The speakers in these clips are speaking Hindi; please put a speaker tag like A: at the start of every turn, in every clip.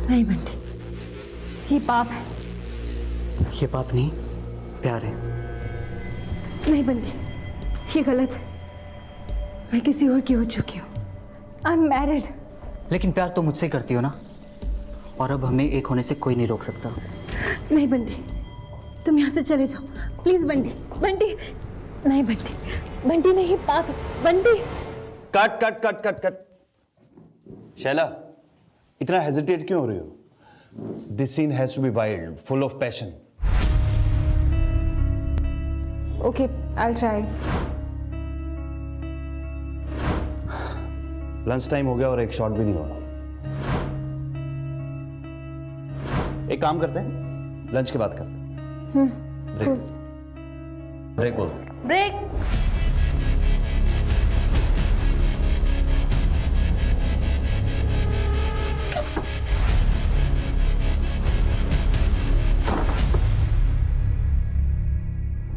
A: नहीं बंटी, ये पाप है।
B: ये पाप नहीं, प्यार है।
A: नहीं बंटी, ये गलत है। मैं किसी और की हो चुकी हूँ। I am married.
B: लेकिन प्यार तो मुझसे करती हो ना, और अब हमें एक होने से कोई नहीं रोक सकता।
A: नहीं बंटी, तुम यहाँ से चले जाओ प्लीज। बंटी, बंटी नहीं बंटी, बंटी नहीं, पाप है Bunty.
C: Cut cut cut cut cut. Shaila, इतना हेजिटेट क्यों हो रही हो? This scene has to be wild, full of passion.
A: Okay, I try.
C: Lunch time हो गया और एक शॉट भी नहीं हुआ। एक काम करते हैं, लंच के बाद करते हैं। ब्रेक, ब्रेक बोलो।
A: ब्रेक।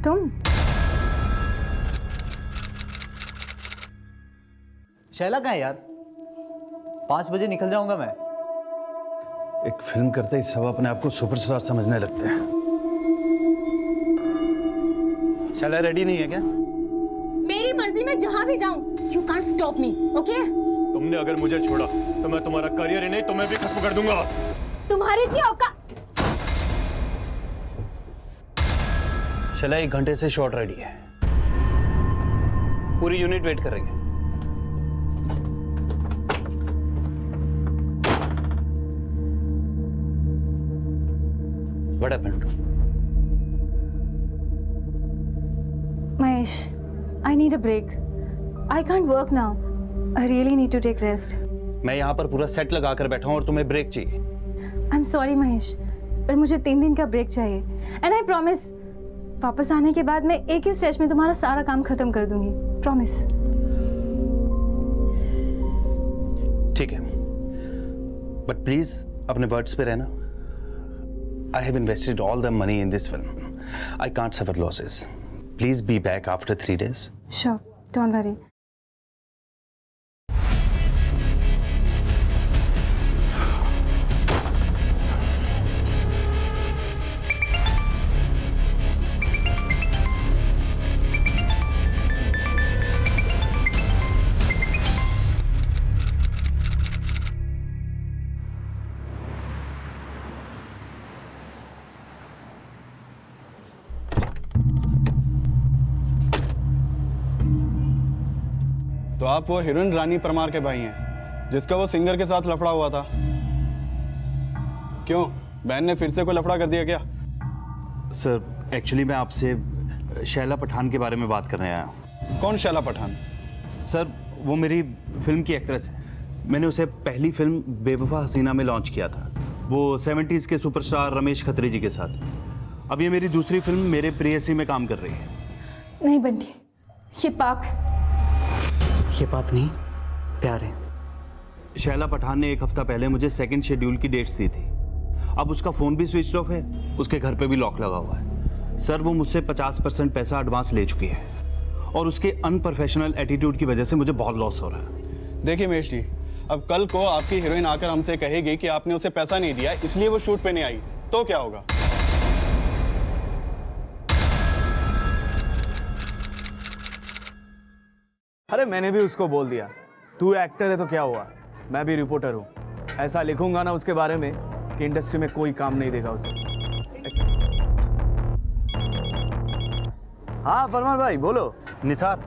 A: तुम
D: शैला कहाँ है यार? 5 बजे निकल जाऊंगा मैं।
C: एक फिल्म करते ही सब अपने आप को सुपरस्टार समझने लगते हैं। शैला रेडी नहीं है क्या?
A: मेरी मर्जी में जहां भी जाऊं, you can't stop me, okay?
E: तुमने अगर मुझे छोड़ा तो मैं तुम्हारा करियर ही नहीं तुम्हें भी खत्म कर दूंगा।
A: तुम्हारी इतनी औकात।
C: शैला, 1 घंटे से शॉट रेडी है। पूरी यूनिट वेट कर रही है। What happened?
A: Mahesh, I need a break. I can't work now. I really need to take rest.
C: मैं यहाँ पर पूरा सेट लगा कर बैठा हूँ और तुम्हें ब्रेक चाहिए।
A: I'm sorry Mahesh, पर मुझे 3 दिन का ब्रेक चाहिए। And I promise, वापस आने के बाद मैं एक ही स्ट्रेच में तुम्हारा सारा काम खत्म कर दूंगी। Promise.
C: ठीक है, बट प्लीज अपने वर्ड्स पे रहना। I have invested all the money in this film. I can't suffer losses. Please be back after 3 days.
A: Sure, don't worry.
F: तो आप वो हीरोइन रानी परमार के भाई हैं जिसका वो सिंगर के साथ लफड़ा हुआ था। क्यों, बहन ने फिर से कोई लफड़ा कर दिया क्या?
C: सर, एक्चुअली मैं आपसे शैला पठान के बारे में बात करने आया हूँ।
F: कौन शैला पठान?
C: सर, वो मेरी फिल्म की एक्ट्रेस है। मैंने उसे पहली फिल्म बेवफा हसीना में लॉन्च किया था, वो 70s के सुपरस्टार रमेश खत्री जी के साथ। अब ये मेरी दूसरी फिल्म मेरे प्रेयसी में काम कर रही है।
A: नहीं बंटी, ये पाप है।
B: ये पाप नहीं, प्यार है।
C: शैला पठान ने 1 हफ्ता पहले मुझे सेकंड शेड्यूल की डेट्स दी थी। अब उसका फोन भी स्विच ऑफ है, उसके घर पे भी लॉक लगा हुआ है। सर, वो मुझसे 50% पैसा एडवांस ले चुकी है और उसके अनप्रोफेशनल एटीट्यूड की वजह से मुझे बहुत लॉस हो रहा है।
F: देखिए महेश जी, अब कल को आपकी हीरोइन आकर हमसे कहेगी कि आपने उसे पैसा नहीं दिया इसलिए वो शूट पे नहीं आई, तो क्या होगा?
G: अरे मैंने भी उसको बोल दिया, तू एक्टर है तो क्या हुआ, मैं भी रिपोर्टर हूँ। ऐसा लिखूंगा ना उसके बारे में कि इंडस्ट्री में कोई काम नहीं देगा उसे। हाँ परमार भाई बोलो।
C: निसार,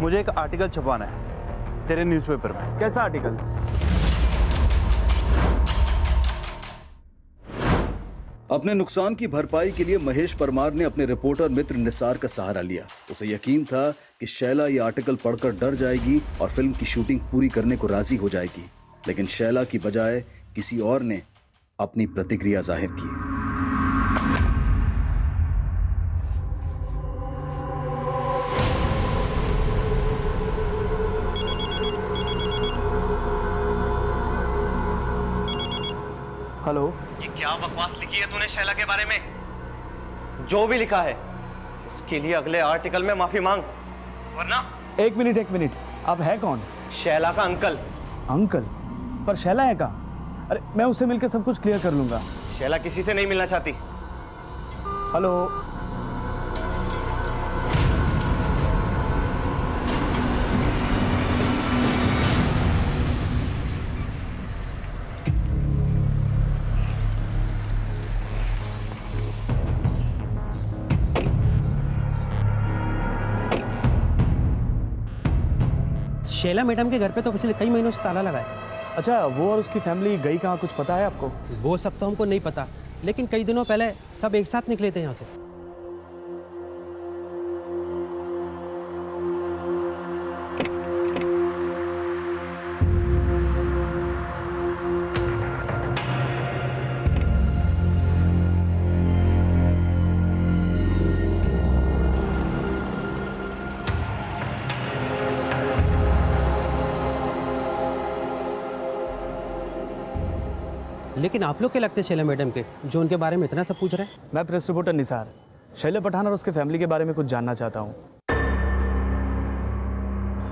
C: मुझे एक आर्टिकल छपवाना है तेरे न्यूज़पेपर में।
G: कैसा आर्टिकल?
H: अपने नुकसान की भरपाई के लिए महेश परमार ने अपने रिपोर्टर मित्र निसार का सहारा लिया। उसे यकीन था कि शैला ये आर्टिकल पढ़कर डर जाएगी और फिल्म की शूटिंग पूरी करने को राजी हो जाएगी, लेकिन शैला की बजाय किसी और ने अपनी प्रतिक्रिया जाहिर की।
G: हेलो,
I: ये क्या बकवास लिखी है तूने शैला के बारे में? जो भी लिखा है उसके लिए अगले आर्टिकल में माफी मांग, वरना।
G: एक मिनट, आप है कौन?
I: शैला का अंकल।
G: अंकल? पर शैला है कहाँ? अरे मैं उससे मिलकर सब कुछ क्लियर कर लूंगा।
I: शैला किसी से नहीं मिलना चाहती।
G: हेलो।
J: शैला मैडम के घर पे तो पिछले कई महीनों से ताला लगा है।
G: अच्छा, वो और उसकी फैमिली गई कहाँ, कुछ पता है आपको?
J: वो सब तो हमको नहीं पता, लेकिन कई दिनों पहले सब एक साथ निकले थे यहाँ से। लेकिन आप लोग क्या लगते हैं शैला मैडम के, जो उनके बारे में इतना सब पूछ रहे हैं?
G: मैं प्रेस रिपोर्टर निसार, शैला पठान और उसके फैमिली के बारे में कुछ जानना चाहता हूँ।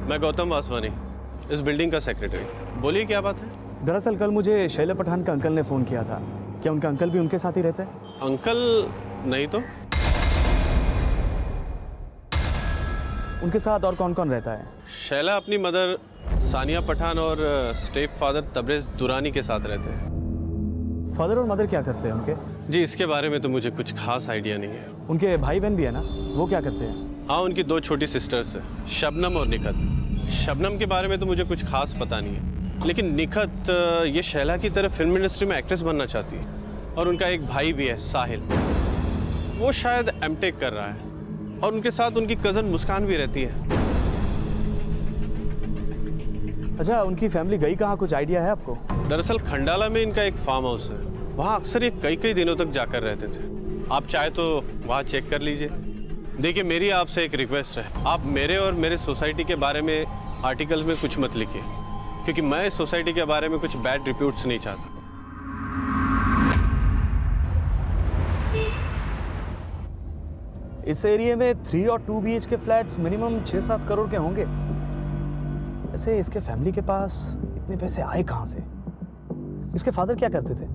F: मैं गौतम वासवानी, इस बिल्डिंग का सेक्रेटरी। बोलिए क्या बात है?
G: दरअसल कल मुझे शैला पठान का अंकल ने फ़ोन किया था। क्या उनका अंकल भी उनके साथ ही रहता है?
F: अंकल नहीं तो।
G: उनके साथ और कौन कौन रहता है?
F: शैला अपनी मदर सानिया पठान और स्टेप फादर तबरेज दुरानी के साथ रहते हैं।
G: फादर और मदर क्या करते हैं उनके?
F: जी इसके बारे में तो मुझे कुछ खास आइडिया नहीं है।
G: उनके भाई बहन भी है ना, वो क्या करते हैं?
F: हाँ, उनकी 2 छोटी सिस्टर्स है, शबनम और निखत। शबनम के बारे में तो मुझे कुछ खास पता नहीं है, लेकिन निखत ये शैला की तरह फिल्म इंडस्ट्री में एक्ट्रेस बनना चाहती है। और उनका एक भाई भी है साहिल, वो शायद एमटेक कर रहा है। और उनके साथ उनकी कज़न मुस्कान भी रहती है।
G: अच्छा, उनकी फैमिली गई कहाँ, कुछ आइडिया है आपको?
F: दरअसल खंडाला में इनका एक फार्म हाउस है, वहाँ अक्सर ये कई कई दिनों तक जाकर रहते थे। आप चाहे तो वहाँ चेक कर लीजिए। देखिए, मेरी आपसे एक रिक्वेस्ट है, आप मेरे और मेरे सोसाइटी के बारे में आर्टिकल्स में कुछ मत लिखिए, क्योंकि मैं इस सोसाइटी के बारे में कुछ बैड रिपोर्ट्स नहीं चाहता।
G: इस एरिया में 3 और 2 BHK फ्लैट्स मिनिमम 6-7 करोड़ के होंगे। ऐसे इसके फैमिली के पास इतने पैसे आए कहाँ से? इसके फादर क्या करते थे?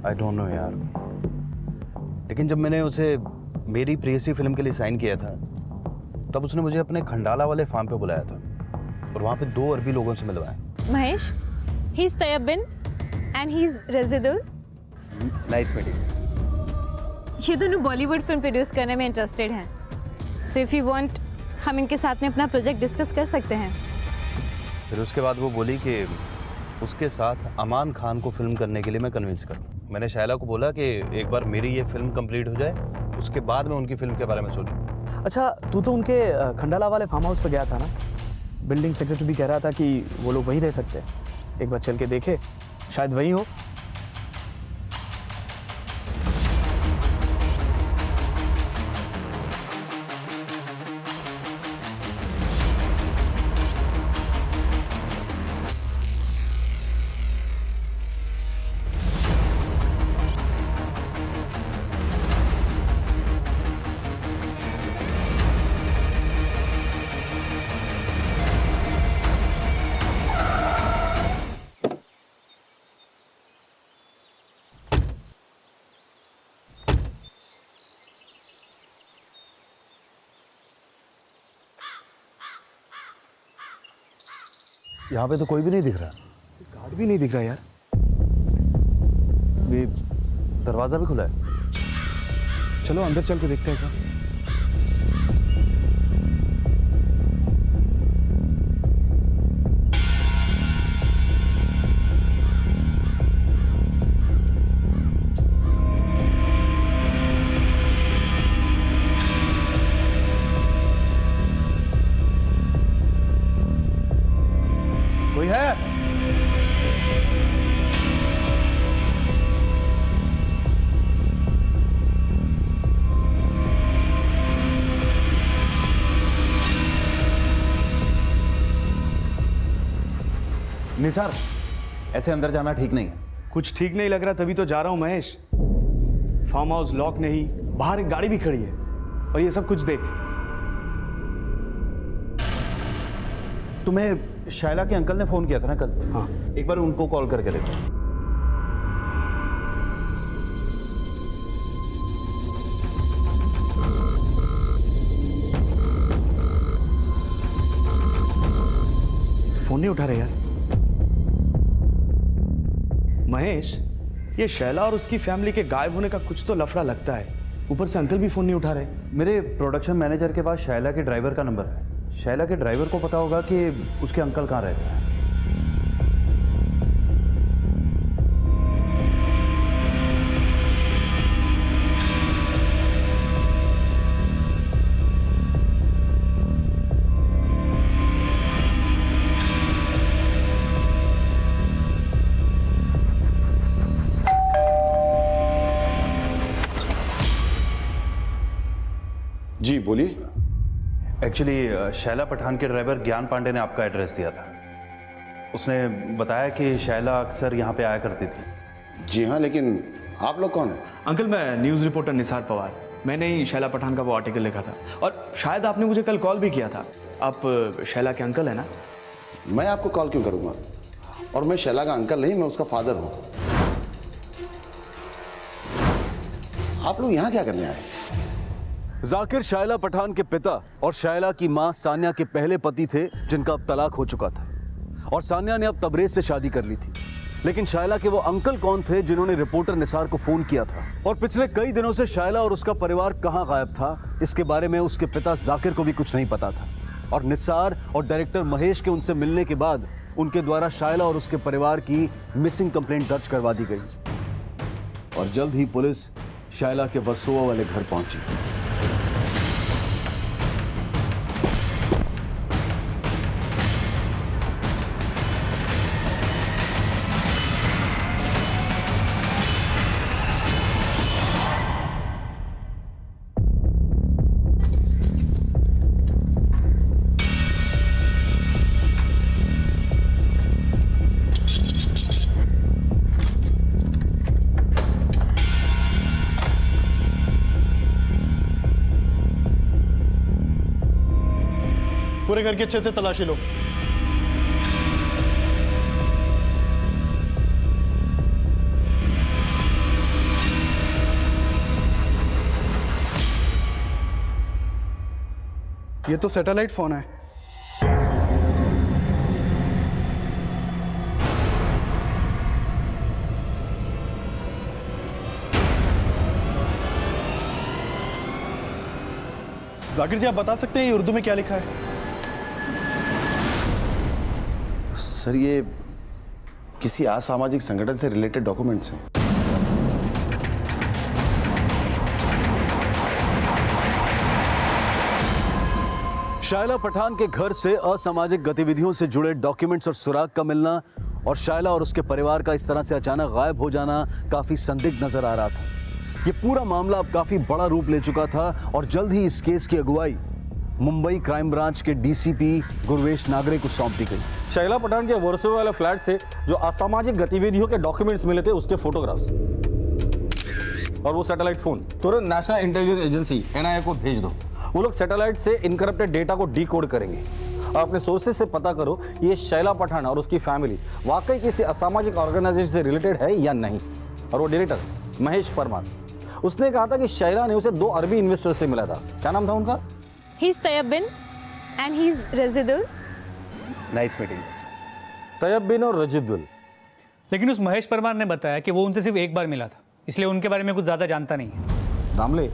C: आई डोंट नो यार, लेकिन जब मैंने उसे मेरी प्रेयसी फिल्म के लिए साइन किया था, तब उसने मुझे अपने खंडाला वाले फार्म पे बुलाया था और वहाँ पे 2 अरबी लोगों से मिलवाया।
A: Mahesh, he is Taiyabin and he is Razidul.
C: Nice meeting.
A: ये दोनों बॉलीवुड फिल्म प्रोड्यूस करने में इंटरेस्टेड हैं, सो इफ यू वांट हम इनके साथ में अपना प्रोजेक्ट डिस्कस कर सकते हैं।
C: फिर उसके बाद वो बोली कि उसके साथ अमान खान को फिल्म करने के लिए मैं कन्विंस करूं। मैंने शैला को बोला कि एक बार मेरी ये फिल्म कंप्लीट हो जाए, उसके बाद मैं उनकी फिल्म के बारे में सोचूं।
G: अच्छा, तू तो उनके खंडाला वाले फार्म हाउस पे गया था ना? बिल्डिंग सेक्रेटरी भी कह रहा था कि वो लोग वहीं रह सकते हैं। एक बार चल के देखे, शायद वहीं हो।
C: यहाँ पे तो कोई भी नहीं दिख रहा।
G: गार्ड भी नहीं दिख रहा यार।
C: ये दरवाजा भी खुला है।
G: चलो अंदर चल के देखते हैं क्या।
C: कोई है? निसार, ऐसे अंदर जाना ठीक नहीं है।
G: कुछ ठीक नहीं लग रहा, तभी तो जा रहा हूं महेश। फार्म हाउस लॉक नहीं, बाहर एक गाड़ी भी खड़ी है, और ये सब कुछ देख।
C: तुम्हें शैला के अंकल ने फोन किया था ना कल?
G: हाँ।
C: एक बार उनको कॉल करके देखो।
G: फोन नहीं उठा रहे यार। महेश, ये शैला और उसकी फैमिली के गायब होने का कुछ तो लफड़ा लगता है। ऊपर से अंकल भी फोन नहीं उठा रहे।
C: मेरे प्रोडक्शन मैनेजर के पास शैला के ड्राइवर का नंबर है। शैला के ड्राइवर को पता होगा कि उसके अंकल कहाँ रहते हैं।
K: जी बोलिए।
C: एक्चुअली शैला पठान के ड्राइवर ज्ञान पांडे ने आपका एड्रेस दिया था। उसने बताया कि शैला अक्सर यहाँ पे आया करती थी।
K: जी हाँ, लेकिन आप लोग कौन हैं?
G: अंकल, मैं न्यूज़ रिपोर्टर निसार पवार। मैंने ही शैला पठान का वो आर्टिकल लिखा था और शायद आपने मुझे कल कॉल भी किया था। आप शैला के अंकल हैं ना?
K: मैं आपको कॉल क्यों करूँगा? और मैं शैला का अंकल नहीं, मैं उसका फादर हूँ। आप लोग यहाँ क्या करने आए?
H: जाकिर शायला पठान के पिता और शायला की मां सान्या के पहले पति थे, जिनका अब तलाक हो चुका था, और सान्या ने अब तबरेज से शादी कर ली थी। लेकिन शायला के वो अंकल कौन थे जिन्होंने रिपोर्टर निसार को फोन किया था, और पिछले कई दिनों से शायला और उसका परिवार कहां गायब था, इसके बारे में उसके पिता जाकिर को भी कुछ नहीं पता था। और निसार और डायरेक्टर महेश के उनसे मिलने के बाद उनके द्वारा शायला और उसके परिवार की मिसिंग कंप्लेंट दर्ज करवा दी गई, और जल्द ही पुलिस शायला के वर्सोवा वाले घर पहुंची।
E: पूरे घर की अच्छे से तलाशी लो।
L: ये तो सैटेलाइट फोन है।
E: जाकिर जी, आप बता सकते हैं ये उर्दू में क्या लिखा है?
K: सर, ये किसी असामाजिक संगठन से रिलेटेड डॉक्यूमेंट्स हैं।
H: शायला पठान के घर से असामाजिक गतिविधियों से जुड़े डॉक्यूमेंट्स और सुराग का मिलना, और शायला और उसके परिवार का इस तरह से अचानक गायब हो जाना काफी संदिग्ध नजर आ रहा था। ये पूरा मामला अब काफी बड़ा रूप ले चुका था, और जल्द ही इस केस की अगुवाई मुंबई क्राइम ब्रांच के डीसीपी गुरवेश नागरे को सौंप दी गई।
G: शैला पठान के वर्सोवा वाले फ्लैट से जो असामाजिक गतिविधियों के डॉक्यूमेंट्स मिले थे, उसके फोटोग्राफ्स और वो सैटेलाइट फोन तुरंत नेशनल इंटेलिजेंस एजेंसी एनआईए को भेज दो। वो लोग सैटेलाइट से इनकरप्टेड डेटा को डीकोड करेंगे। अपने सोर्सेज से पता करो कि ये शैला पठान और उसकी फैमिली वाकई किसी असामाजिक ऑर्गेनाइजेशन से रिलेटेड है या नहीं। और वो डायरेक्टर महेश परमार, उसने कहा था कि शैला ने उसे 2 अरबी इन्वेस्टर से मिला था। क्या नाम था उनका?
A: He's Tayyab Bin and he's Razidul.
C: Nice meeting.
G: Tayyab Bin और रजिदुल।
M: लेकिन उस महेश परमार ने बताया कि वो उनसे सिर्फ एक बार मिला था, इसलिए उनके बारे में कुछ ज़्यादा जानता नहीं है।
G: दामले,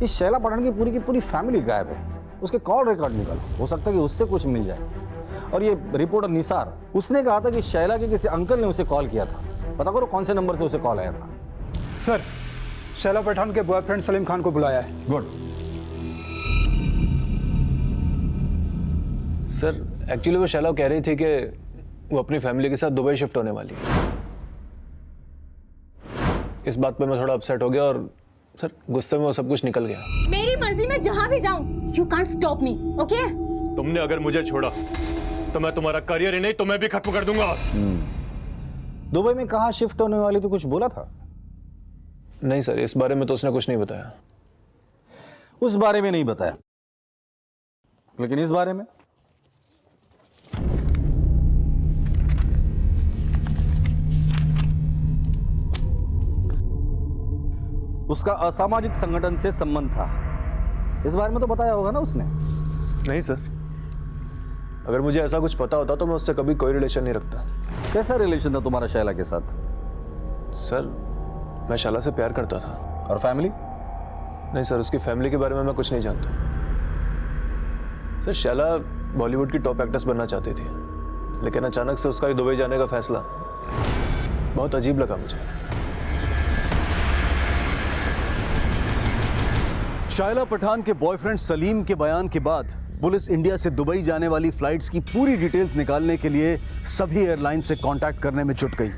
G: इस शैला पठान की पूरी फैमिली गायब है। उसके कॉल रिकॉर्ड निकालो, हो सकता है कि उससे कुछ मिल जाए। और ये रिपोर्टर निसार, उसने कहा था कि शैला के किसी अंकल ने उसे कॉल किया था। पता करो कौन से नंबर से उसे कॉल आया था।
L: सर, शैला पठान के बॉयफ्रेंड सलीम खान को बुलाया है।
G: गुड।
E: सर, एक्चुअली वो शैला कह रही थी कि वो अपनी फैमिली के साथ दुबई शिफ्ट होने वाली है। इस बात पे मैं थोड़ा अपसेट हो गया और सर गुस्से में वो सब कुछ निकल गया।
A: मेरी मर्जी में जहां भी जाऊं, you can't stop me, okay?
E: तुमने अगर मुझे छोड़ा तो मैं तुम्हारा करियर ही नहीं तुम्हें भी खत्म कर दूंगा।
G: दुबई में कहाँ शिफ्ट होने वाली तो कुछ बोला था?
E: नहीं सर, इस बारे में तो उसने कुछ नहीं बताया।
G: उस बारे में नहीं बताया, लेकिन इस बारे में उसका असामाजिक संगठन से संबंध था। इस बारे में तो बताया होगा ना उसने?
E: नहीं सर, अगर मुझे ऐसा कुछ पता होता तो मैं उससे कभी कोई रिलेशन नहीं रखता।
G: कैसा रिलेशन था तुम्हारा शैला के साथ?
E: सर मैं शैला से प्यार करता था।
G: और फैमिली?
E: नहीं सर, उसकी फैमिली के बारे में मैं कुछ नहीं जानता। सर शैला बॉलीवुड की टॉप एक्ट्रेस बनना चाहती थी, लेकिन अचानक से उसका ही दुबई जाने का फैसला बहुत अजीब लगा मुझे।
H: शायला पठान के बॉयफ्रेंड सलीम के बयान के बाद पुलिस इंडिया से दुबई जाने वाली फ्लाइट्स की पूरी डिटेल्स निकालने के लिए सभी एयरलाइन से कांटेक्ट करने में जुट गई।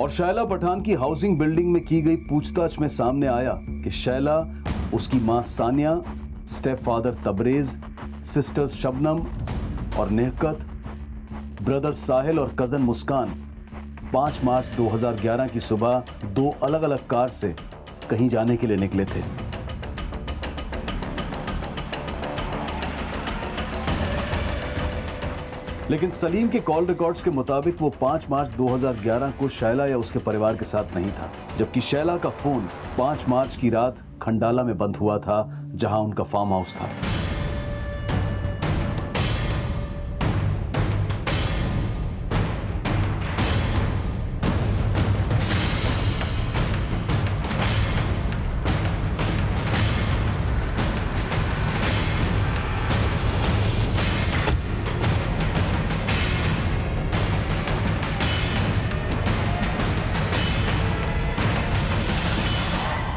H: और शायला पठान की हाउसिंग बिल्डिंग में की गई पूछताछ में सामने आया कि शैला, उसकी मां Sania, step father Tabrez, sisters Shabnam और नेहकत, ब्रदर साहिल और कजन मुस्कान 5 मार्च 2011 की सुबह 2 अलग-अलग कार से कहीं जाने के लिए निकले थे। लेकिन सलीम के कॉल रिकॉर्ड्स के मुताबिक वो 5 मार्च 2011 को शैला या उसके परिवार के साथ नहीं था, जबकि शैला का फोन 5 मार्च की रात खंडाला में बंद हुआ था, जहां उनका फार्म हाउस था।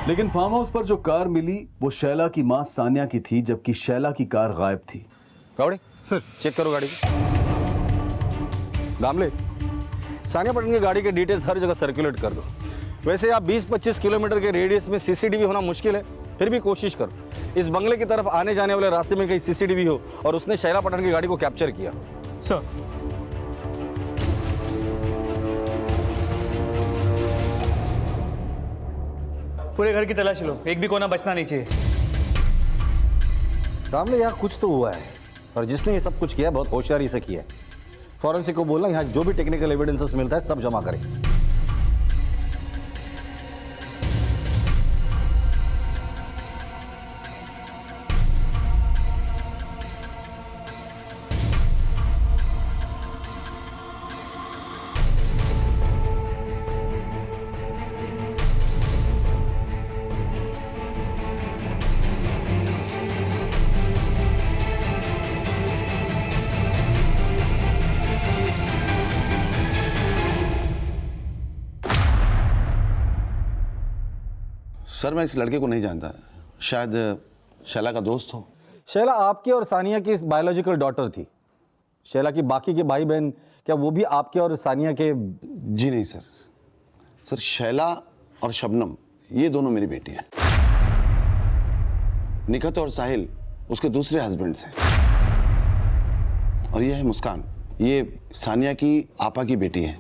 H: लेकिन फार्म हाउस पर जो कार मिली वो शैला की मां सानिया की थी, जबकि शैला की कार गायब थी।
G: गावड़े सर, चेक करो गाड़ी की। दामले, सानिया पठान की गाड़ी के डिटेल्स हर जगह सर्कुलेट कर दो। वैसे आप 20-25 किलोमीटर के रेडियस में सीसीटीवी होना मुश्किल है, फिर भी कोशिश करो इस बंगले की तरफ आने जाने वाले रास्ते में कहीं सीसीटीवी हो और उसने शैला पठान की गाड़ी को कैप्चर किया।
M: सर, पूरे घर की तलाशी लो, एक भी कोना बचना नहीं चाहिए।
G: दामले, यहाँ कुछ तो हुआ है और जिसने ये सब कुछ किया बहुत होशियारी से किया है। फॉरेंसिक को बोलना यहाँ जो भी टेक्निकल एविडेंसेस मिलता है सब जमा करें।
K: सर मैं इस लड़के को नहीं जानता, शायद शैला का दोस्त हो।
G: शैला आपकी और सानिया की बायोलॉजिकल डॉटर थी। शैला की बाकी के भाई बहन क्या वो भी आपके और सानिया के?
K: जी नहीं सर, सर शैला और शबनम ये दोनों मेरी बेटी हैं। निखत और साहिल उसके दूसरे हस्बैंड्स हैं। और ये है मुस्कान, ये सानिया की आपा की बेटी है।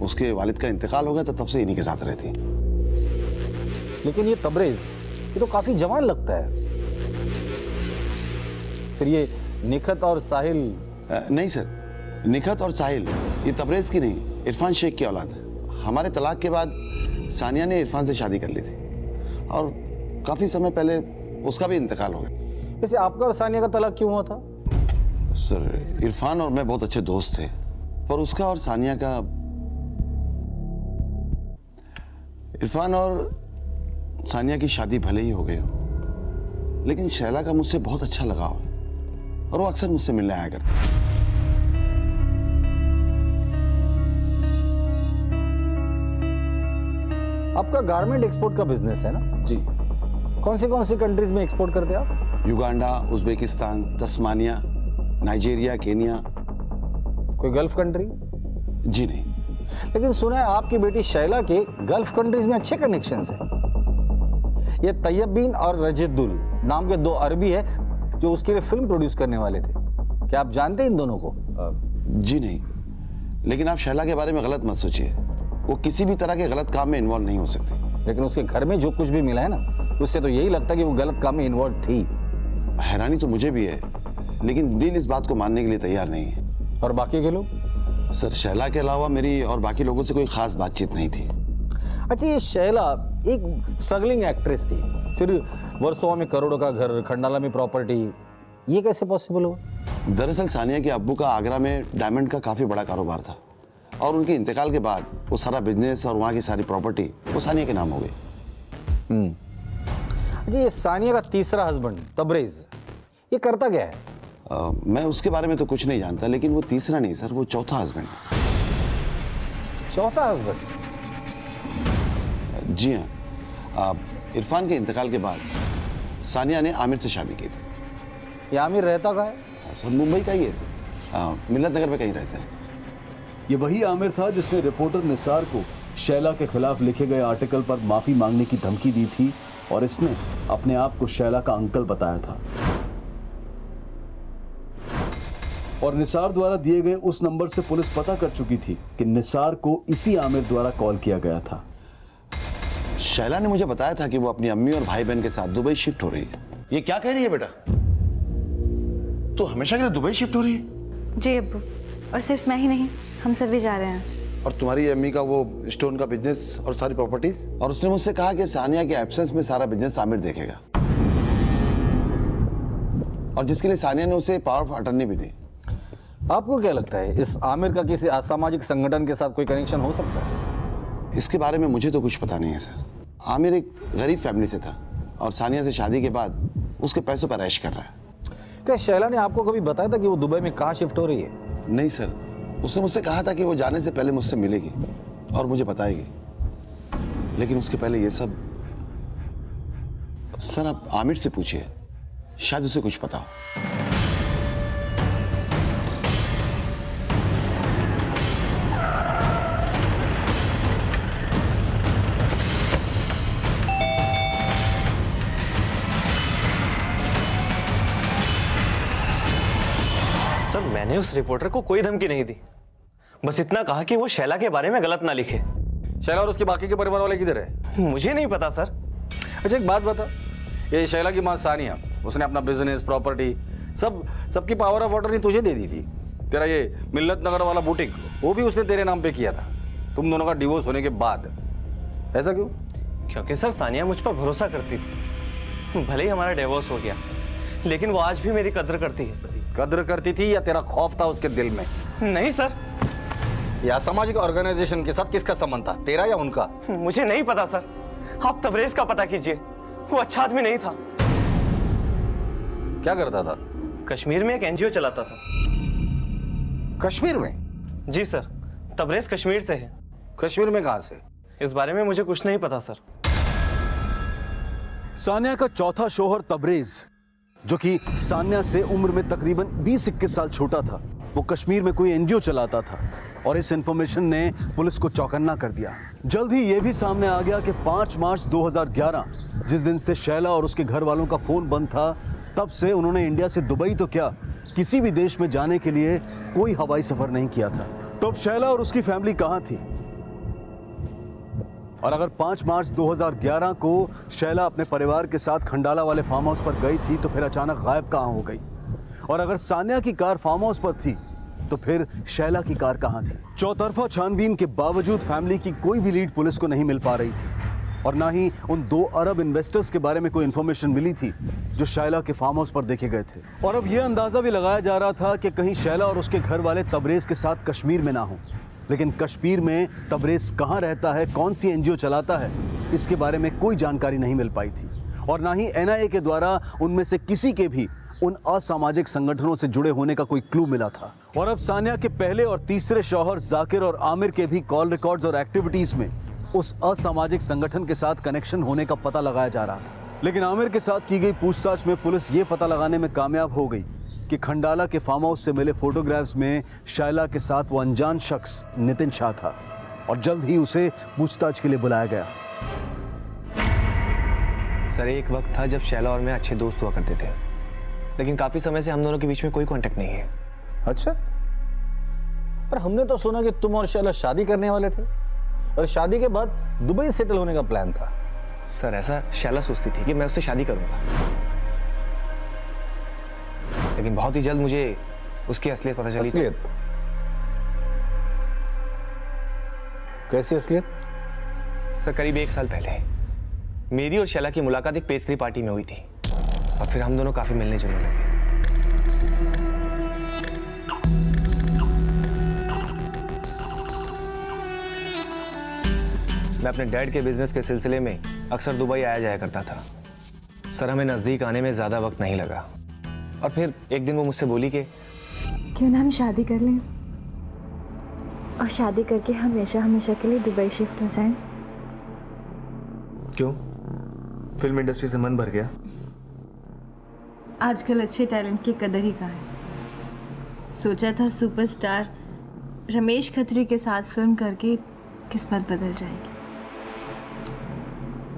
K: उसके वालिद का इंतकाल हो गया तो तब से इन्हीं के साथ रहती।
G: लेकिन ये तबरेज, ये तो काफी जवान लगता है। फिर ये निखत और साहिल?
K: नहीं सर, निखत और साहिल ये तबरेज की नहीं, इरफान शेख की औलाद है। हमारे तलाक के बाद सानिया ने इरफान से शादी कर ली थी और काफी समय पहले उसका भी इंतकाल हो गया।
G: वैसे आपका और सानिया का तलाक क्यों हुआ था?
K: सर इरफान और मैं बहुत अच्छे दोस्त थे, पर उसका और सानिया का, इरफान और सानिया की शादी भले ही हो गई हो, लेकिन शैला का मुझसे बहुत अच्छा लगाव है और वो अक्सर मुझसे मिलने आया करती।
G: आपका गारमेंट एक्सपोर्ट का बिजनेस है ना?
K: जी।
G: कौन सी कंट्रीज में एक्सपोर्ट करते हैं आप?
K: Uganda, Uzbekistan, Tasmania, Nigeria, Kenya.
G: कोई गल्फ कंट्री?
K: जी नहीं।
G: लेकिन सुना है आपकी बेटी शैला के गल्फ कंट्रीज में अच्छे कनेक्शंस हैं। ये तैयबीन और रजिदुल नाम के 2 अरबी है जो उसके लिए फिल्म प्रोड्यूस करने वाले थे। क्या आप जानते हैं इन दोनों को?
K: जी नहीं, लेकिन आप शैला के बारे में गलत मत सोचिए। वो किसी भी तरह के गलत काम में इन्वॉल्व नहीं हो सकती।
G: लेकिन उसके घर में जो कुछ भी मिला है ना, उससे तो यही लगता है कि वो गलत काम में इन्वॉल्व थी।
K: हैरानी तो मुझे भी है, लेकिन दिल इस बात को मानने के लिए तैयार नहीं है।
G: और बाकी के लोग?
K: सर शैला के अलावा मेरी और बाकी लोगों से कोई खास बातचीत नहीं थी।
G: अच्छा, ये शैला एक स्ट्रगलिंग एक्ट्रेस थी, फिर वर्सोवा में करोड़ों का घर, खंडाला में प्रॉपर्टी, ये कैसे पॉसिबल हुआ?
K: दरअसल सानिया के अब्बू का आगरा में डायमंड का काफ़ी बड़ा कारोबार था और उनके इंतकाल के बाद वो सारा बिजनेस और वहाँ की सारी प्रॉपर्टी वो सानिया के नाम हो गई।
G: अच्छा, ये सानिया का तीसरा हस्बैंड तबरेज, ये करता क्या है?
K: मैं उसके बारे में तो कुछ नहीं जानता, लेकिन वो तीसरा नहीं सर, वो चौथा हस्बैंड।
G: चौथा हस्बैंड?
K: जी हाँ, इरफान के इंतकाल के बाद सानिया ने आमिर से शादी की थी।
G: ये आमिर रहता कहाँ है?
K: सर मुंबई का ही है सर, मिलत नगर में कहीं रहता है।
H: ये वही आमिर था जिसने रिपोर्टर निसार को शैला के खिलाफ लिखे गए आर्टिकल पर माफी मांगने की धमकी दी थी और इसने अपने आप को शैला का अंकल बताया था। और निसार द्वारा दिए गए उस नंबर से पुलिस पता कर चुकी थी कि निसार को इसी आमिर द्वारा कॉल किया गया था।
K: शैला ने मुझे बताया था कि वो अपनी अम्मी और भाई बहन के साथ दुबई शिफ्ट हो रही है। ये क्या कह रही है बेटा? तो हमेशा के लिए दुबई शिफ्ट हो रही है?
A: जी अब्बू, और सिर्फ मैं ही नहीं, हम सब भी जा रहे हैं।
K: और तुम्हारी अम्मी का वो स्टोन का बिजनेस और सारी प्रॉपर्टीज? और उसने मुझसे कहा कि सानिया के एब्सेंस में सारा बिजनेस आमिर देखेगा, और जिसके लिए सानिया ने उसे पावर ऑफ अटर्नी भी दी।
G: आपको क्या लगता है, इस आमिर का किसी असामाजिक संगठन के साथ कोई कनेक्शन हो सकता है?
K: इसके बारे में मुझे तो कुछ पता नहीं है सर। आमिर एक गरीब फैमिली से था और सानिया से शादी के बाद उसके पैसों पर ऐश कर रहा है।
G: क्या शैला ने आपको कभी बताया था कि वो दुबई में कहाँ शिफ्ट हो रही है?
K: नहीं सर, उसने मुझसे कहा था कि वो जाने से पहले मुझसे मिलेगी और मुझे बताएगी, लेकिन उसके पहले ये सब। सर आप आमिर से पूछिए, शायद उसे कुछ पता हो।
I: सर मैंने उस रिपोर्टर को कोई धमकी नहीं दी, बस इतना कहा कि वो शैला के बारे में गलत ना लिखे।
G: शैला और उसके बाकी के परिवार वाले किधर है?
I: मुझे नहीं पता सर।
G: अच्छा एक बात बता, ये शैला की माँ सानिया, उसने अपना बिजनेस प्रॉपर्टी सबकी पावर ऑफ अटर्नी तुझे दे दी थी। तेरा ये मिल्लत नगर वाला बुटीक वो भी उसने तेरे नाम पे किया था, तुम दोनों का डिवोर्स होने के बाद। ऐसा क्यों?
I: क्योंकि सर सानिया मुझ पर भरोसा करती थी। भले ही हमारा डिवोर्स हो गया, लेकिन वो आज भी मेरी कद्र करती है।
G: कद्र करती थी या तेरा खौफ था उसके दिल में?
I: नहीं सर।
G: या सामाजिक ऑर्गेनाइजेशन के साथ किसका संबंध था, तेरा या उनका?
I: मुझे नहीं पता सर, आप तबरेज का पता कीजिए, वो अच्छा आदमी नहीं था।
G: क्या करता था?
I: कश्मीर में एक एनजीओ चलाता था।
G: कश्मीर में?
I: जी सर, तबरेज कश्मीर से है।
G: कश्मीर में कहां से?
I: इस बारे में मुझे कुछ नहीं पता सर।
H: सानिया का चौथा शौहर तबरेज, जो कि सानिया से उम्र में तकरीबन 20-21 साल छोटा था, वो कश्मीर में कोई एनजीओ चलाता था और इस इंफॉर्मेशन ने पुलिस को चौकन्ना कर दिया। जल्द ही यह भी सामने आ गया कि 5 मार्च 2011, जिस दिन से शैला और उसके घर वालों का फोन बंद था, तब से उन्होंने इंडिया से दुबई तो क्या, किसी भी देश में जाने के लिए कोई हवाई सफर नहीं किया था। तब शैला और उसकी फैमिली कहां थी? और अगर 5 मार्च 2011 को शैला अपने परिवार के साथ खंडाला वाले फार्म हाउस पर गई थी, तो फिर अचानक गायब कहां हो गई? और अगर सानिया की कार फार्म हाउस पर थी, तो फिर शैला की कार कहां थी? चौतरफा छानबीन के बावजूद फैमिली की कोई भी लीड पुलिस को नहीं मिल पा रही थी और ना ही उन 2 अरब इन्वेस्टर्स के बारे में कोई इंफॉर्मेशन मिली थी जो शैला के फार्म हाउस पर देखे गए थे। और अब यह अंदाजा भी लगाया जा रहा था कि कहीं शैला और उसके घर वाले तबरेज के साथ कश्मीर में ना हो। लेकिन कश्मीर में तबरेज कहां रहता है, कौन सी एनजीओ चलाता है, इसके बारे में कोई जानकारी नहीं मिल पाई थी और ना ही एनआईए के द्वारा उनमें से किसी के भी उन असामाजिक संगठनों से जुड़े होने का कोई क्लू मिला था। और अब सानिया के पहले और तीसरे शौहर जाकिर और आमिर के भी कॉल रिकॉर्ड्स और एक्टिविटीज में उस असामाजिक संगठन के साथ कनेक्शन होने का पता लगाया जा रहा था। लेकिन आमिर के साथ की गई पूछताछ में पुलिस ये पता लगाने में कामयाब हो गई कि खंडाला के फार्म हाउस से मिले फोटोग्राफ्स में शैला के साथ वो अनजान शख्स नितिन शाह था और जल्द ही उसे पूछताछ के लिए बुलाया गया।
I: सर एक वक्त था जब शैला और मैं अच्छे दोस्त हुआ करते थे, लेकिन काफी समय से हम दोनों के बीच में कोई कांटेक्ट नहीं है।
G: अच्छा, पर हमने तो सुना कि तुम और शैला शादी करने वाले थे और शादी के बाद दुबई सेटल होने का प्लान था।
I: सर ऐसा शैला सोचती थी कि मैं उससे शादी करूंगा, लेकिन बहुत ही जल्द मुझे उसकी असलियत पता चली।
G: कैसी असलियत?
I: सर करीब 1 साल पहले मेरी और शैला की मुलाकात एक पेस्ट्री पार्टी में हुई थी और फिर हम दोनों काफी मिलने जुलने लगे। मैं अपने डैड के बिजनेस के सिलसिले में अक्सर दुबई आया जाया करता था। सर हमें नजदीक आने में ज्यादा वक्त नहीं लगा और फिर एक दिन वो मुझसे बोली कि
A: क्यों ना हम शादी कर लें और शादी करके हमेशा हमेशा के लिए दुबई शिफ्ट हो जाएं।
E: क्यों, फिल्म इंडस्ट्री से मन भर गया?
A: आजकल अच्छे टैलेंट की कदर ही कहाँ है। सोचा था सुपरस्टार रमेश खत्री के साथ फिल्म करके किस्मत बदल जाएगी,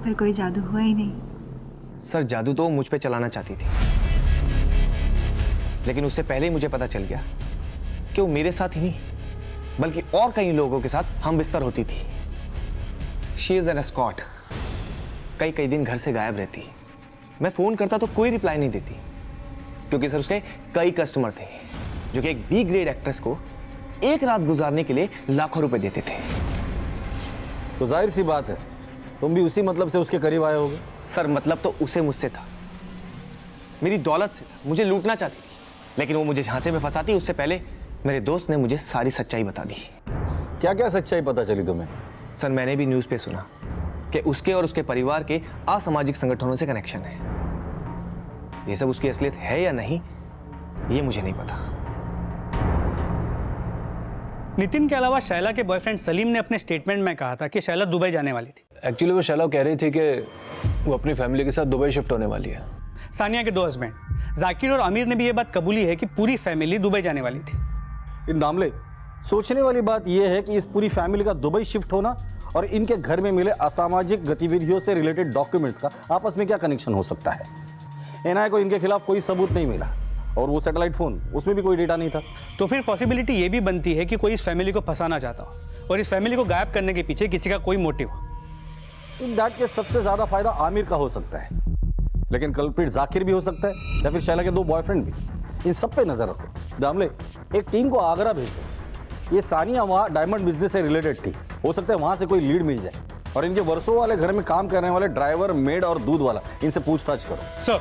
A: पर कोई जादू हुआ ही नहीं।
I: सर जादू तो वो मुझ पे चलाना चाहती थी, लेकिन उससे पहले ही मुझे पता चल गया कि वो मेरे साथ ही नहीं बल्कि और कई लोगों के साथ हम बिस्तर होती थी। She is an escort. कई दिन घर से गायब रहती। मैं फोन करता तो कोई रिप्लाई नहीं देती, क्योंकि सर उसके कई कस्टमर थे जो कि एक बी ग्रेड एक्ट्रेस को एक रात गुजारने के लिए लाखों रुपए देते थे।
G: तो जाहिर सी बात है तुम भी उसी मतलब से उसके करीब आए होगे।
I: सर मतलब तो उसे मुझसे था, मेरी दौलत से था, मुझे लूटना चाहती थी, लेकिन वो मुझे झांसे में फंसाती उससे पहले मेरे दोस्त ने मुझे सारी सच्चाई बता दी।
G: क्या क्या सच्चाई पता चली तुम्हें?
I: सर मैंने भी न्यूज़ पे सुना कि उसके और उसके परिवार के असामाजिक संगठनों से कनेक्शन है। ये सब उसकी असलियत है या नहीं ये मुझे नहीं पता।
M: नितिन के अलावा शैला के बॉयफ्रेंड सलीम ने अपने स्टेटमेंट में कहा था कि शैला दुबई जाने वाली थी।
E: एक्चुअली वो शैला कह रही थी कि वो अपनी फैमिली के साथ दुबई शिफ्ट होने वाली है।
M: सानिया के 2 हस्बैंड जाकिर और आमिर ने भी ये बात कबूली है कि पूरी फैमिली दुबई जाने वाली थी।
G: इन दामले, सोचने वाली बात यह है कि इस पूरी फैमिली का दुबई शिफ्ट होना और इनके घर में मिले असामाजिक गतिविधियों से रिलेटेड डॉक्यूमेंट्स का आपस में क्या कनेक्शन हो सकता है। एनआईए को इनके खिलाफ कोई सबूत नहीं मिला और वो सैटेलाइट फोन, उसमें भी कोई डेटा नहीं था।
M: तो फिर पॉसिबिलिटी ये भी बनती है कि कोई इस फैमिली को फंसाना चाहता हो और इस फैमिली को गायब करने के पीछे किसी का कोई मोटिव हो।
G: इन दैट के सबसे ज्यादा फायदा आमिर का हो सकता है, लेकिन कल्प्रिट जाकिर भी हो सकता है या फिर शैला के 2 बॉयफ्रेंड भी। इन सब पे नजर रखो। दामले, एक टीम को आगरा भेजो। ये सानिया वहाँ डायमंड बिजनेस से रिलेटेड थी, हो सकता है वहां से कोई लीड मिल जाए। और इनके वर्षों वाले घर में काम करने वाले ड्राइवर, मेड और दूध वाला, इनसे पूछताछ करो।
M: सर,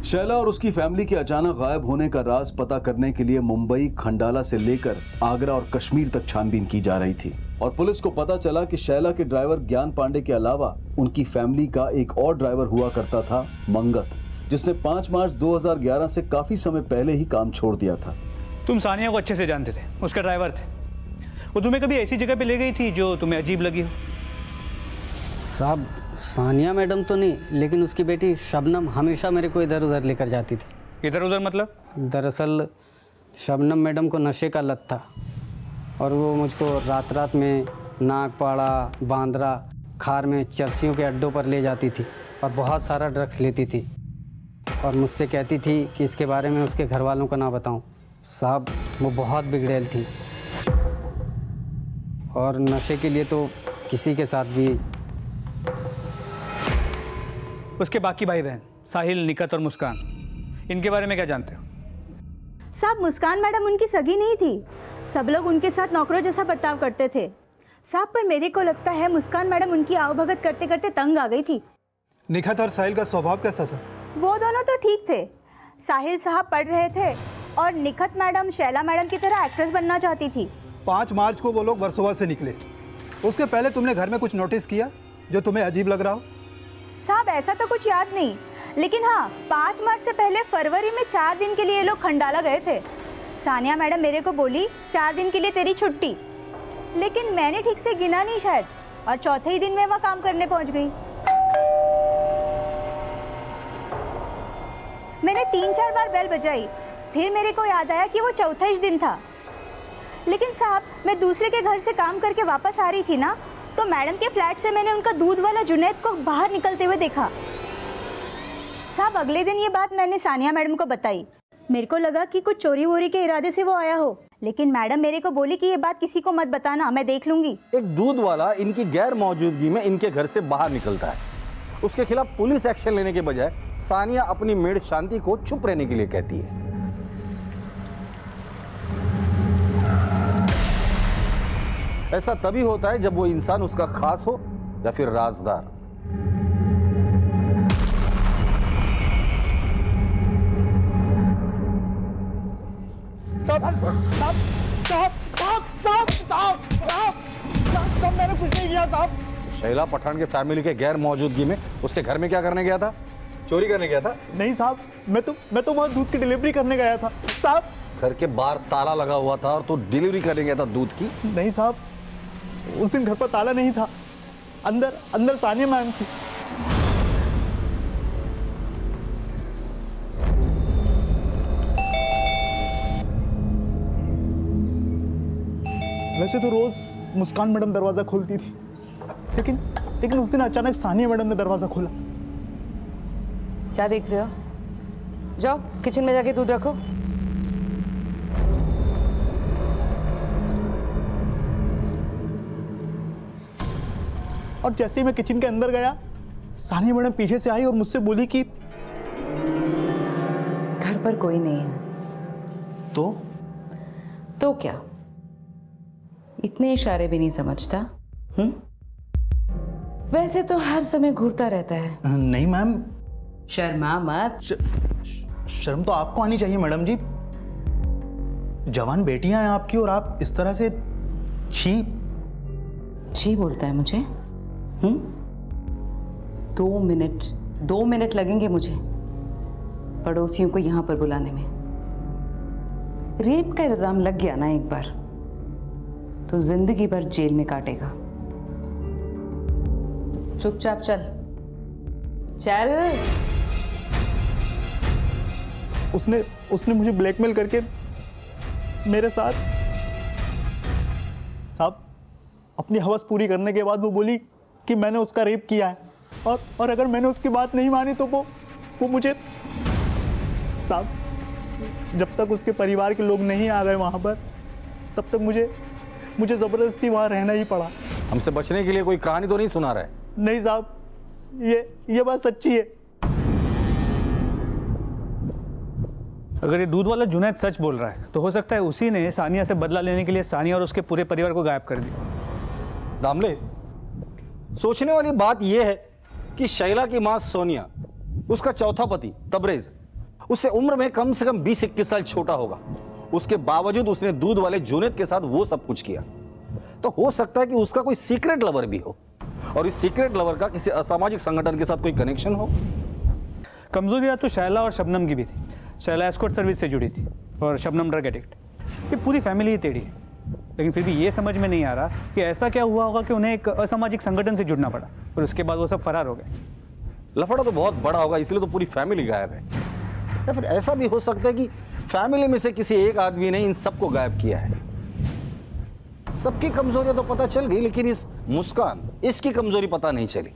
H: शैला और उसकी फैमिली के अचानक गायब होने का राज पता करने के लिए मुंबई, खंडाला से लेकर आगरा और कश्मीर तक छानबीन की जा रही थी और पुलिस को पता चला कि शैला के ड्राइवर ज्ञान पांडे के अलावा उनकी फैमिली का एक और ड्राइवर हुआ करता था, मंगत, जिसने 5 मार्च 2011 से काफी समय पहले ही काम छोड़ दिया था।
M: तुम सानिया को अच्छे से जानते थे, उसका ड्राइवर थे। वो तुम्हें कभी ऐसी जगह पे ले गई थी जो तुम्हें अजीब लगी हो?
N: साहब, सानिया मैडम तो नहीं, लेकिन उसकी बेटी शबनम हमेशा मेरे को इधर उधर लेकर जाती थी।
M: इधर उधर मतलब?
N: दरअसल शबनम मैडम को नशे का लत था और वो मुझको रात रात में नागपाड़ा, बांद्रा, खार में चरसियों के अड्डों पर ले जाती थी और बहुत सारा ड्रग्स लेती थी और मुझसे कहती थी कि इसके बारे में उसके घर वालों को ना बताऊं। साहब, वो बहुत बिगड़ैल थी और नशे के लिए तो किसी के साथ भी।
M: उसके बाकी भाई बहन साहिल, निकत और मुस्कान, इनके बारे में क्या जानते हो?
O: साहब, मुस्कान मैडम उनकी सगी नहीं थी। सब लोग उनके साथ नौकरों जैसा बर्ताव करते थे साहब, पर मेरे को लगता है मुस्कान मैडम उनकी आवभगत करते करते तंग आ गई थी।
L: निखत और साहिल का स्वभाव कैसा था?
O: वो दोनों तो ठीक थे। साहिल साहब पढ़ रहे थे और निखत मैडम शैला मैडम की तरह एक्ट्रेस बनना चाहती थी।
L: 5 मार्च को वो लोग वर्सोवा से निकले। उसके पहले तुमने घर में कुछ नोटिस किया जो तुम्हें अजीब लग रहा हो?
O: साहब, ऐसा तो कुछ याद नहीं, लेकिन हाँ, 5 मार्च से पहले फरवरी में 4 दिन के लिए ये लोग खंडाला गए थे। सानिया मैडम मेरे को बोली 4 दिन के लिए तेरी छुट्टी, लेकिन मैंने ठीक से गिना नहीं शायद, और चौथे ही दिन मैं वहाँ काम करने पहुँच गई। मैंने 3-4 बार बेल बजाई, फिर मेरे को याद आया कि वो चौथा ही दिन था। लेकिन साहब, मैं दूसरे के घर से काम करके वापस आ रही थी ना, तो मैडम के फ्लैट से मैंने उनका दूध वाला जुनैद को बाहर निकलते हुए देखा। साहब, अगले दिन ये बात मैंने सानिया मैडम को बताई। मेरे को लगा कि कुछ चोरी वोरी के इरादे से वो आया हो, लेकिन मैडम मेरे को बोली कि ये बात किसी को मत बताना, मैं देख लूंगी।
G: एक दूध वाला इनकी गैर मौजूदगी में इनके घर से बाहर निकलता है। उसके खिलाफ पुलिस एक्शन लेने के बजाय सानिया अपनी मेड शांति को चुप रहने के लिए कहती है। ऐसा तभी होता है जब वो इंसान उसका खास हो या फिर राजदार।
P: मैंने कुछ नहीं किया साहब।
G: शैला पठान के फैमिली के गैर मौजूदगी में उसके घर में क्या करने गया था? चोरी करने गया था?
P: नहीं साहब, मैं तो वहाँ दूध की डिलीवरी करने गया था साहब।
G: घर के बाहर ताला लगा हुआ था और तू डिलीवरी करने गया था दूध की?
P: नहीं साहब, उस दिन घर पर ताला नहीं था, अंदर सानिया मैम थी। वैसे तो रोज मुस्कान मैडम दरवाजा खोलती थी, लेकिन उस दिन अचानक सानिया मैडम ने दरवाजा खोला।
Q: क्या देख रहे हो? जाओ किचन में जाके दूध रखो।
P: और जैसे ही मैं किचन के अंदर गया, सानिया मैडम पीछे से आई और मुझसे बोली कि
Q: घर पर कोई नहीं है। तो क्या? इतने इशारे भी नहीं समझता? वैसे तो हर समय घूरता रहता है।
P: नहीं मैम।
Q: शर्मा मत।
P: शर्म तो आपको आनी चाहिए मैडम जी। जवान बेटियां हैं आपकी और आप इस तरह से
Q: छी बोलता है मुझे? 2 मिनट लगेंगे मुझे पड़ोसियों को यहां पर बुलाने में। रेप का इल्जाम लग गया ना एक बार तो जिंदगी भर जेल में काटेगा। चुपचाप चल।
P: उसने मुझे ब्लैकमेल करके मेरे साथ साहब अपनी हवस पूरी करने के बाद वो बोली कि मैंने उसका रेप किया है और अगर मैंने उसकी बात नहीं मानी तो वो मुझे साहब जब तक उसके परिवार के लोग नहीं आ गए वहां पर तब तक मुझे जबरदस्ती वहां रहना ही पड़ा।
G: हमसे बचने के लिए कोई कहानी तो नहीं सुना रहा है?
P: नहीं साहब, ये बात सच्ची है।
M: अगर ये दूध वाला जुनैद सच बोल रहा है तो हो सकता है उसी ने सानिया से बदला लेने के लिए सानिया और उसके पूरे परिवार को गायब कर दिया।
G: दामले, सोचने वाली बात यह है कि शैला की मां सोनिया, उसका चौथा पति तबरेज, उससे उम्र में कम से कम 20-21 साल छोटा होगा। उसके बावजूद उसने दूध वाले जुनैद के साथ वो सब कुछ किया। तो हो सकता है कि उसका कोई सीक्रेट लवर भी हो और इस सीक्रेट लवर का किसी असामाजिक संगठन के साथ कोई कनेक्शन हो।
M: कमजोरियां तो शैला और शबनम की भी थी। शैला एस्कॉर्ट सर्विस से जुड़ी थी और शबनम ड्रग एडिक्ट। ये पूरी फैमिली ही टेढ़ी है। लेकिन फिर भी ये समझ में नहीं आ रहा कि ऐसा क्या हुआ होगा कि उन्हें एक असामाजिक संगठन से जुड़ना पड़ा और उसके बाद वो सब फरार हो गए।
G: लफड़ा तो बहुत बड़ा होगा, इसलिए तो पूरी फैमिली गायब है। या फिर ऐसा भी हो सकता है कि फैमिली में से किसी एक आदमी ने इन सबको गायब किया है। सबकी कमजोरियां तो पता चल गई, लेकिन इस मुस्कान, इसकी कमजोरी पता नहीं चली।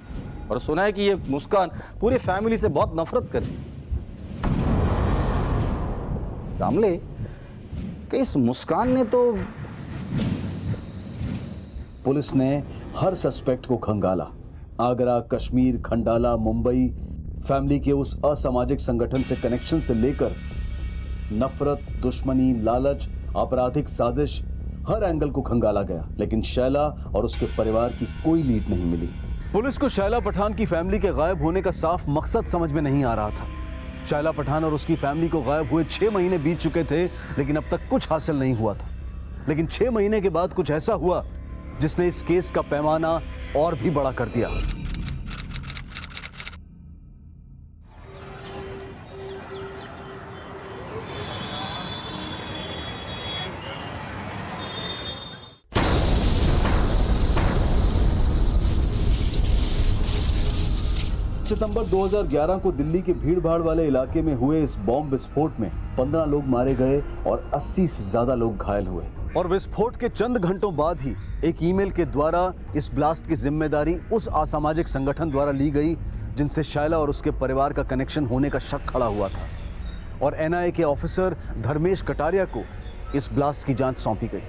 G: और सुना है कि ये मुस्कान पूरी फैमिली से बहुत नफरत करती थी। दामले, कि इस मुस्कान ने तो
H: पुलिस ने हर सस्पेक्ट को खंगाला। आगरा, कश्मीर, खंडाला, मुंबई, फैमिली के उस असामाजिक संगठन से कनेक्शन से लेकर नफरत, दुश्मनी, लालच, आपराधिक साजिश, हर एंगल को खंगाला गया, लेकिन शैला और उसके परिवार की कोई लीड नहीं मिली। पुलिस को शैला पठान की फैमिली के गायब होने का साफ मकसद समझ में नहीं आ रहा था। शैला पठान और उसकी फैमिली को गायब हुए 6 महीने बीत चुके थे, लेकिन अब तक कुछ हासिल नहीं हुआ था। लेकिन 6 महीने के बाद कुछ ऐसा हुआ जिसने इस केस का पैमाना और भी बड़ा कर दिया। सितंबर 2011 को दिल्ली के भीड़-भाड़ वाले इलाके में हुए इस बॉम्ब विस्फोट में 15 लोग मारे गए और 80 से ज्यादा लोग घायल हुए। और विस्फोट के चंद घंटों बाद ही एक ईमेल के द्वारा इस ब्लास्ट की जिम्मेदारी उस असामाजिक संगठन द्वारा ली गई जिनसे शैला और उसके परिवार का कनेक्शन होने का शक खड़ा हुआ था। और एनआईए के ऑफिसर धर्मेश कटारिया को इस ब्लास्ट की जांच सौंपी गई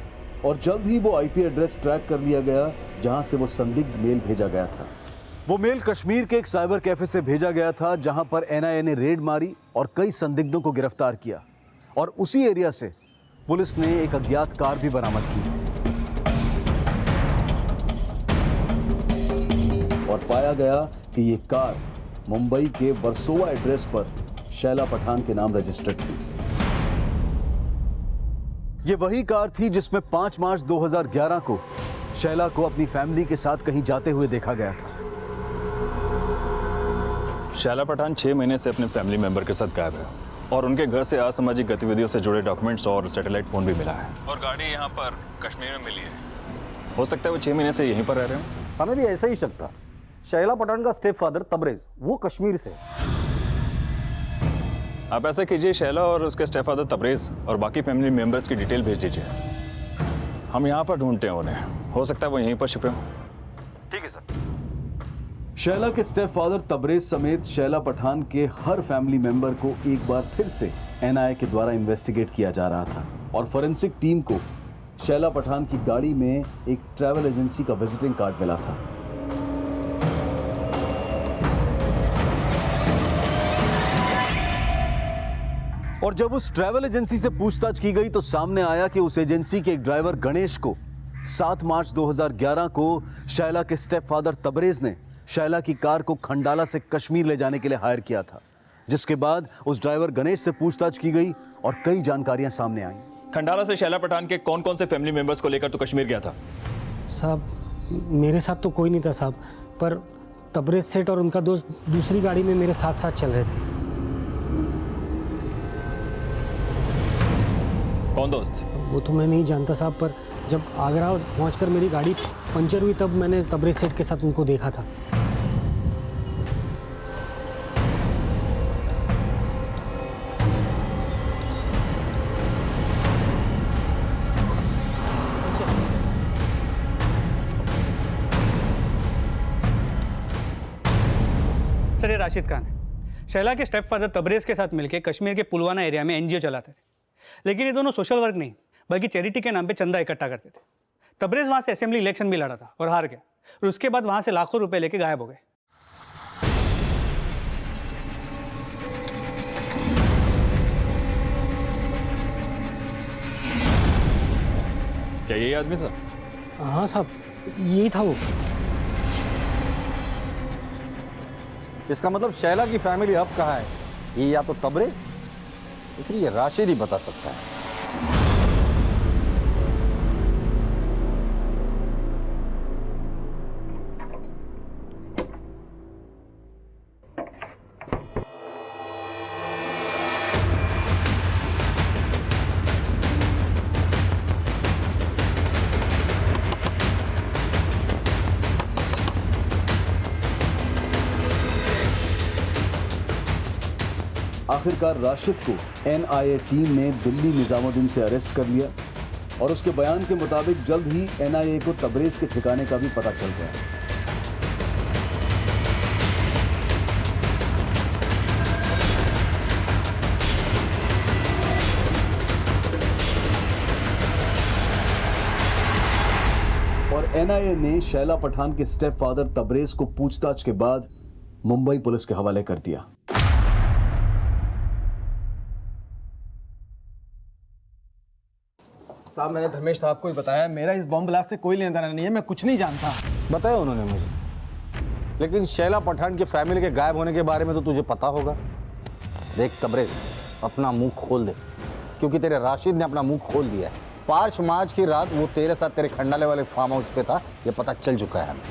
H: और जल्द ही वो आईपी एड्रेस ट्रैक कर लिया गया जहां से वो संदिग्ध मेल भेजा गया था। वो मेल कश्मीर के एक साइबर कैफे से भेजा गया था जहां पर एनआईए ने रेड मारी और कई संदिग्धों को गिरफ्तार किया। और उसी एरिया से पुलिस ने एक अज्ञात कार भी बरामद की। पाया गया कि ये कार मुंबई के वर्सोवा एड्रेस पर शैला पठान के नाम रजिस्टर्ड थी। ये वही कार थी जिसमें 5 मार्च 2011 को शैला को अपनी फैमिली के साथ कहीं जाते हुए देखा गया था।
E: शैला पठान 6 महीने से अपने फैमिली मेंबर के साथ गायब है और उनके घर से असामाजिक गतिविधियों से जुड़े डॉक्यूमेंट्स और सैटेलाइट फोन भी मिला है। और गाड़ी यहाँ पर कश्मीर में मिली है। हो सकता है वो 6 महीने से यहीं पर रह रहे हो।
G: हमें भी ऐसा ही शक था। शैला पठान का स्टेप फादर तबरेज, वो कश्मीर से।
E: आप ऐसा कीजिए, शैला और उसके स्टेप फादर तबरेज और बाकी फैमिली मेंबर्स की डिटेल भेज दीजिए। हम यहाँ पर ढूंढते हैं उन्हें, हो सकता है वो यहीं पर छिपे हों।
G: ठीक है सर।
H: शैला के स्टेप फादर तबरेज समेत शैला पठान के हर फैमिली मेंबर को एक बार फिर से एनआईए के द्वारा इन्वेस्टिगेट किया जा रहा था और फोरेंसिक टीम को शैला पठान की गाड़ी में एक ट्रैवल एजेंसी का विजिटिंग कार्ड मिला था। और जब उस ट्रैवल एजेंसी से पूछताछ की गई तो सामने आया कि उस एजेंसी के एक ड्राइवर गणेश को 7 मार्च 2011 को शैला के स्टेप फादर तबरेज ने शैला की कार को खंडाला से कश्मीर ले जाने के लिए हायर किया था, जिसके बाद उस ड्राइवर गणेश से पूछताछ की गई और कई जानकारियां सामने आईं।
E: खंडाला से शैला पठान के कौन कौन से फैमिली मेंबर्स को लेकर तो कश्मीर गया था?
J: साहब मेरे साथ तो कोई नहीं था साहब, पर तबरेज सेठ और उनका दोस्त दूसरी गाड़ी में मेरे साथ साथ चल रहे थे।
E: कौन दोस्त?
J: वो तो मैं नहीं जानता साहब, पर जब आगरा पहुंचकर मेरी गाड़ी पंचर हुई तब मैंने तबरेज सेठ के साथ उनको देखा था।
M: सर ये राशिद खान है। शैला के स्टेप फादर तबरेज के साथ मिलकर कश्मीर के पुलवाना एरिया में एनजीओ चलाते थे, लेकिन ये दोनों सोशल वर्क नहीं बल्कि चैरिटी के नाम पे चंदा इकट्ठा करते थे। तबरेज वहां से असेंबली इलेक्शन भी लड़ा था और हार गया, और उसके बाद वहां से लाखों रुपए लेके गायब हो गए।
E: क्या यही आदमी था?
J: हाँ साहब यही था वो।
G: इसका मतलब शैला की फैमिली अब कहाँ है? ये या तो तबरेज या फिर ये राशिद ही बता सकता है।
H: आखिरकार राशिद को एनआईए टीम ने दिल्ली निजामुद्दीन से अरेस्ट कर लिया और उसके बयान के मुताबिक जल्द ही एनआईए को तबरेज के ठिकाने का भी पता चल गया। और एनआईए ने शैला पठान के स्टेप फादर तबरेज को पूछताछ के बाद मुंबई पुलिस के हवाले कर दिया।
P: साहब मैंने धर्मेश साहब को ही बताया, मेरा इस बॉम्ब ब्लास्ट से कोई लेना देना नहीं है, मैं कुछ नहीं जानता।
G: बताया उन्होंने मुझे, लेकिन शैला पठान की फैमिली के गायब होने के बारे में तो तुझे पता होगा। देख तबरेज, अपना मुंह खोल दे, क्योंकि तेरे राशिद ने अपना मुंह खोल दिया है। 5 मार्च की रात वो तेरे साथ तेरे खंडाले वाले फार्म हाउस पे था, ये पता चल चुका है हमें।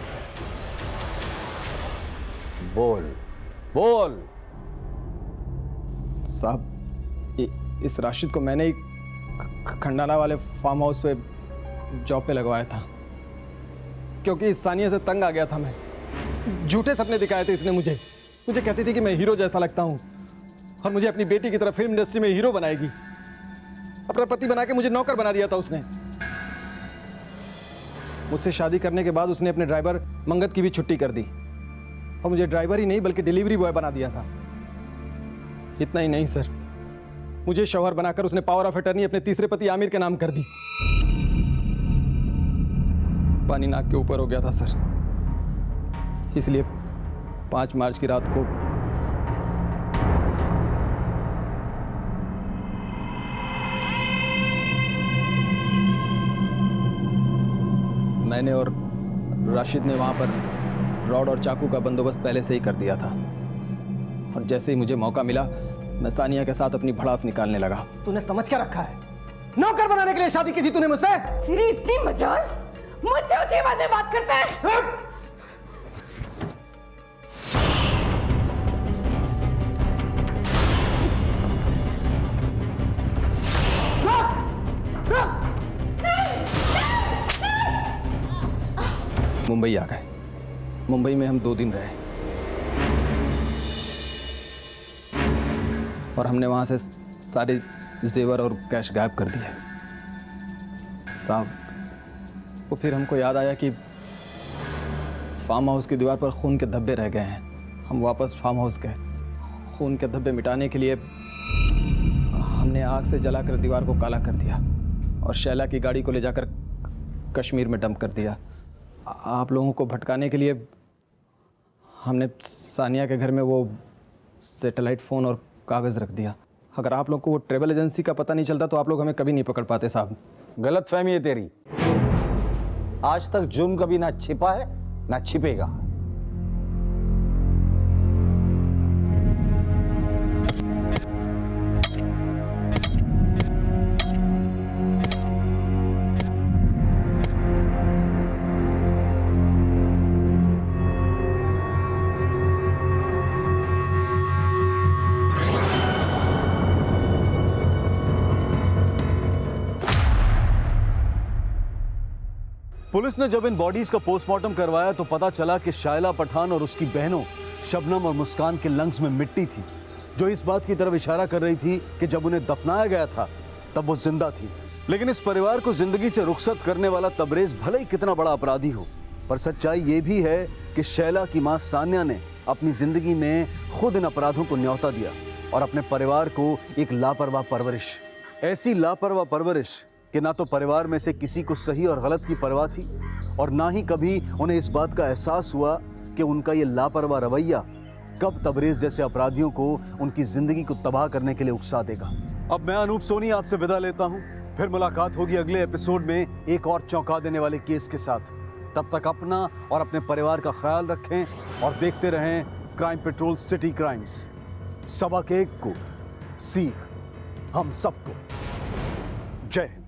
G: बोल बोल।
P: साहब इस राशिद को मैंने ही खंडाला वाले फार्म हाउस पे जॉब पे लगवाया था, क्योंकि इस सानिया से तंग आ गया था मैं। झूठे सपने दिखाए थे इसने मुझे कहती थी कि मैं हीरो जैसा लगता हूँ और मुझे अपनी बेटी की तरह फिल्म इंडस्ट्री में हीरो बनाएगी। अपना पति बना के मुझे नौकर बना दिया था उसने। मुझसे शादी करने के बाद उसने अपने ड्राइवर मंगत की भी छुट्टी कर दी और मुझे ड्राइवर ही नहीं बल्कि डिलीवरी बॉय बना दिया था। इतना ही नहीं सर, मुझे शौहर बनाकर उसने पावर ऑफ अटर्नी अपने तीसरे पति आमिर के नाम कर दी। पानी नाक के ऊपर हो गया था सर, इसलिए 5 मार्च की रात को मैंने और राशिद ने वहां पर
I: रॉड और चाकू का बंदोबस्त पहले से ही कर दिया था, और जैसे ही मुझे मौका मिला मैं सानिया के साथ अपनी भड़ास निकालने लगा।
R: तूने समझ क्या रखा है? नौकर बनाने के लिए शादी की थी तूने मुझसे?
Q: फिर इतनी मजाल मुझसे ऊंची बात में बात करता है।
I: मुंबई आ गए। मुंबई में हम 2 दिन रहे और हमने वहां से सारे जेवर और कैश गायब कर दिए। साहब, वो फिर हमको याद आया कि फार्म हाउस की दीवार पर खून के धब्बे रह गए हैं। हम वापस फार्म हाउस गए। खून के धब्बे मिटाने के लिए हमने आग से जलाकर दीवार को काला कर दिया और शैला की गाड़ी को ले जाकर कश्मीर में डंप कर दिया। आप लोगों को भटकाने के लिए हमने सानिया के घर में वो सैटेलाइट फ़ोन और कागज़ रख दिया। अगर आप लोग को वो ट्रैवल एजेंसी का पता नहीं चलता तो आप लोग हमें कभी नहीं पकड़ पाते साहब।
G: गलत फहमी है तेरी। आज तक जुर्म कभी ना छिपा है ना छिपेगा। पुलिस ने जब इन बॉडीज का पोस्टमार्टम करवाया तो पता चला कि शायला पठान और उसकी बहनों शबनम और मुस्कान के लंग्स में मिट्टी थी, जो इस बात की तरफ इशारा कर रही थी कि जब उन्हें दफनाया गया था तब वो जिंदा थी। लेकिन इस परिवार को जिंदगी से रुखसत करने वाला तबरेज भले ही कितना बड़ा अपराधी हो, पर सच्चाई ये भी है कि शैला की मां सान्या ने अपनी जिंदगी में खुद इन अपराधों को न्योता दिया और अपने परिवार को एक लापरवाह परवरिश, ऐसी लापरवाह परवरिश कि ना तो परिवार में से किसी को सही और गलत की परवाह थी और ना ही कभी उन्हें इस बात का एहसास हुआ कि उनका ये लापरवाह रवैया कब तबरेज जैसे अपराधियों को उनकी जिंदगी को तबाह करने के लिए उकसा देगा। अब मैं अनूप सोनी आपसे विदा लेता हूं। फिर मुलाकात होगी अगले एपिसोड में एक और चौंका देने वाले केस के साथ। तब तक अपना और अपने परिवार का ख्याल रखें और देखते रहें क्राइम पेट्रोल सिटी क्राइम्स। सबक एक को, सीख हम सबको। जय हिंद।